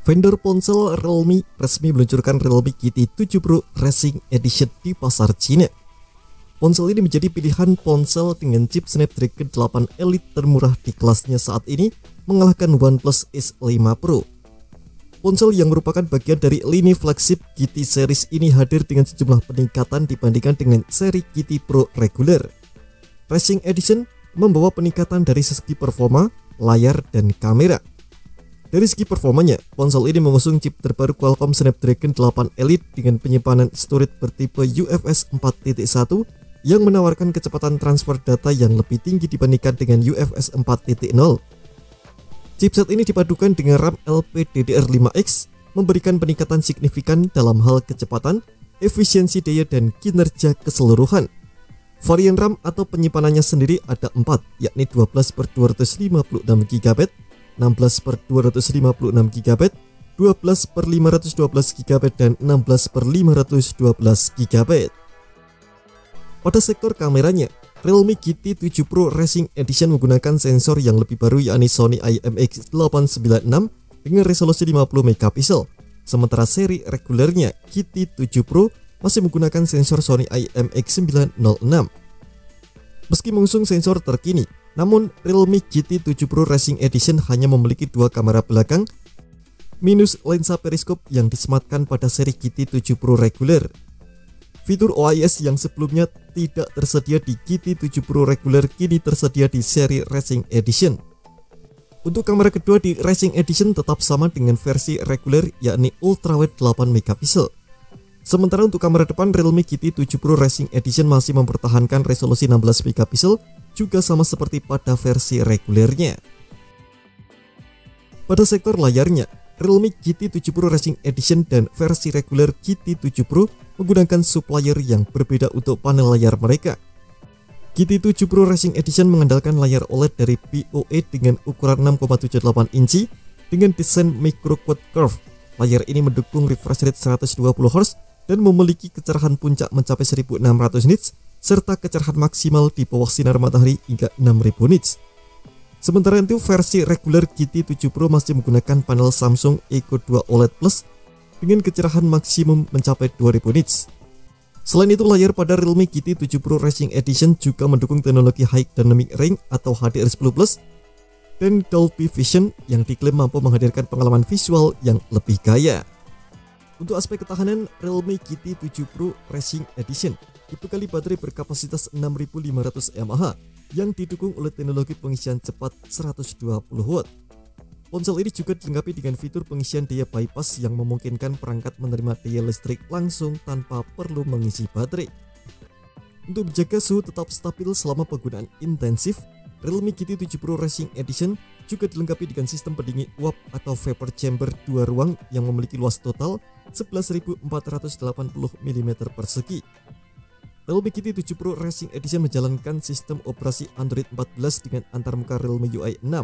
Vendor ponsel Realme resmi meluncurkan Realme GT 7 Pro Racing Edition di pasar Cina. Ponsel ini menjadi pilihan ponsel dengan chip Snapdragon 8 Elite termurah di kelasnya saat ini, mengalahkan OnePlus S5 Pro. Ponsel yang merupakan bagian dari lini flagship GT series ini hadir dengan sejumlah peningkatan dibandingkan dengan seri GT Pro reguler. Racing Edition membawa peningkatan dari segi performa, layar, dan kamera. Dari segi performanya, ponsel ini mengusung chip terbaru Qualcomm Snapdragon 8 Elite dengan penyimpanan storage bertipe UFS 4.1 yang menawarkan kecepatan transfer data yang lebih tinggi dibandingkan dengan UFS 4.0. Chipset ini dipadukan dengan RAM LPDDR5X, memberikan peningkatan signifikan dalam hal kecepatan, efisiensi daya, dan kinerja keseluruhan. Varian RAM atau penyimpanannya sendiri ada 4, yakni 12/256 GB, 16/256 GB, 12/512 GB, dan 16/512 GB. Pada sektor kameranya, Realme GT 7 Pro Racing Edition menggunakan sensor yang lebih baru, yakni Sony IMX896 dengan resolusi 50 megapiksel. Sementara seri regulernya GT 7 Pro masih menggunakan sensor Sony IMX906. Meski mengusung sensor terkini, namun Realme GT 7 Pro Racing Edition hanya memiliki dua kamera belakang minus lensa periskop yang disematkan pada seri GT 7 Pro reguler. Fitur OIS yang sebelumnya tidak tersedia di GT 7 Pro reguler kini tersedia di seri Racing Edition. Untuk kamera kedua di Racing Edition tetap sama dengan versi reguler, yakni ultrawide 8 megapiksel. Sementara untuk kamera depan, Realme GT 7 Pro Racing Edition masih mempertahankan resolusi 16 megapiksel, juga sama seperti pada versi regulernya. Pada sektor layarnya, Realme GT 7 Pro Racing Edition dan versi reguler GT 7 Pro menggunakan supplier yang berbeda untuk panel layar mereka. GT 7 Pro Racing Edition mengandalkan layar OLED dari BOE dengan ukuran 6,78 inci dengan desain micro quad curve. Layar ini mendukung refresh rate 120 Hz dan memiliki kecerahan puncak mencapai 1600 nits serta kecerahan maksimal di bawah sinar matahari hingga 6000 nits. Sementara itu, versi reguler GT 7 Pro masih menggunakan panel Samsung Eco 2 OLED Plus dengan kecerahan maksimum mencapai 2000 nits. Selain itu, layar pada Realme GT 7 Pro Racing Edition juga mendukung teknologi High Dynamic Range atau HDR10+ dan Dolby Vision yang diklaim mampu menghadirkan pengalaman visual yang lebih gaya. Untuk aspek ketahanan, Realme GT 7 Pro Racing Edition dibekali baterai berkapasitas 6500 mAh yang didukung oleh teknologi pengisian cepat 120 watt. Ponsel ini juga dilengkapi dengan fitur pengisian daya bypass yang memungkinkan perangkat menerima daya listrik langsung tanpa perlu mengisi baterai. Untuk menjaga suhu tetap stabil selama penggunaan intensif, Realme GT 7 Pro Racing Edition juga dilengkapi dengan sistem pendingin uap atau vapor chamber 2 ruang yang memiliki luas total 11.480 mm persegi. Realme GT 7 Pro Racing Edition menjalankan sistem operasi Android 14 dengan antarmuka Realme UI 6.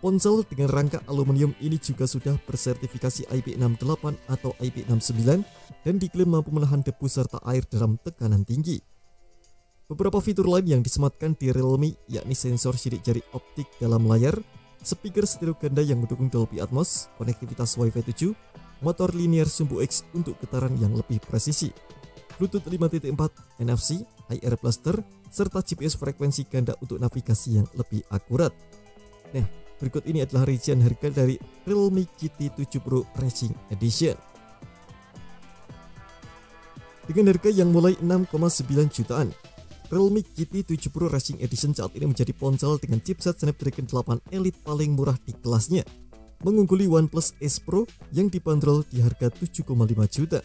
Ponsel dengan rangka aluminium ini juga sudah bersertifikasi IP68 atau IP69 dan diklaim mampu menahan debu serta air dalam tekanan tinggi. Beberapa fitur lain yang disematkan di Realme yakni sensor sidik jari optik dalam layar, speaker stereo ganda yang mendukung Dolby Atmos, konektivitas Wi-Fi 7, motor linear sumbu X untuk getaran yang lebih presisi, Bluetooth 5.4, NFC, IR Blaster, serta GPS frekuensi ganda untuk navigasi yang lebih akurat. Nah, berikut ini adalah rincian harga dari Realme GT 7 Pro Racing Edition. Dengan harga yang mulai 6,9 jutaan, Realme GT 7 Pro Racing Edition saat ini menjadi ponsel dengan chipset Snapdragon 8 Elite paling murah di kelasnya, mengungguli OnePlus S Pro yang dibanderol di harga 7,5 juta.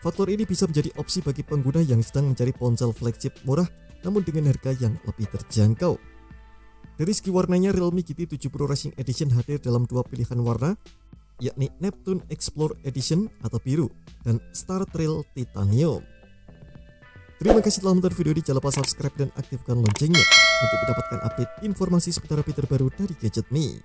Faktor ini bisa menjadi opsi bagi pengguna yang sedang mencari ponsel flagship murah namun dengan harga yang lebih terjangkau. Dari segi warnanya, Realme GT 7 Pro Racing Edition hadir dalam dua pilihan warna, yakni Neptune Explore Edition atau biru dan Star Trail Titanium. Terima kasih telah menonton video ini, jangan lupa subscribe dan aktifkan loncengnya untuk mendapatkan update informasi seputar terbaru dari Gadget Me.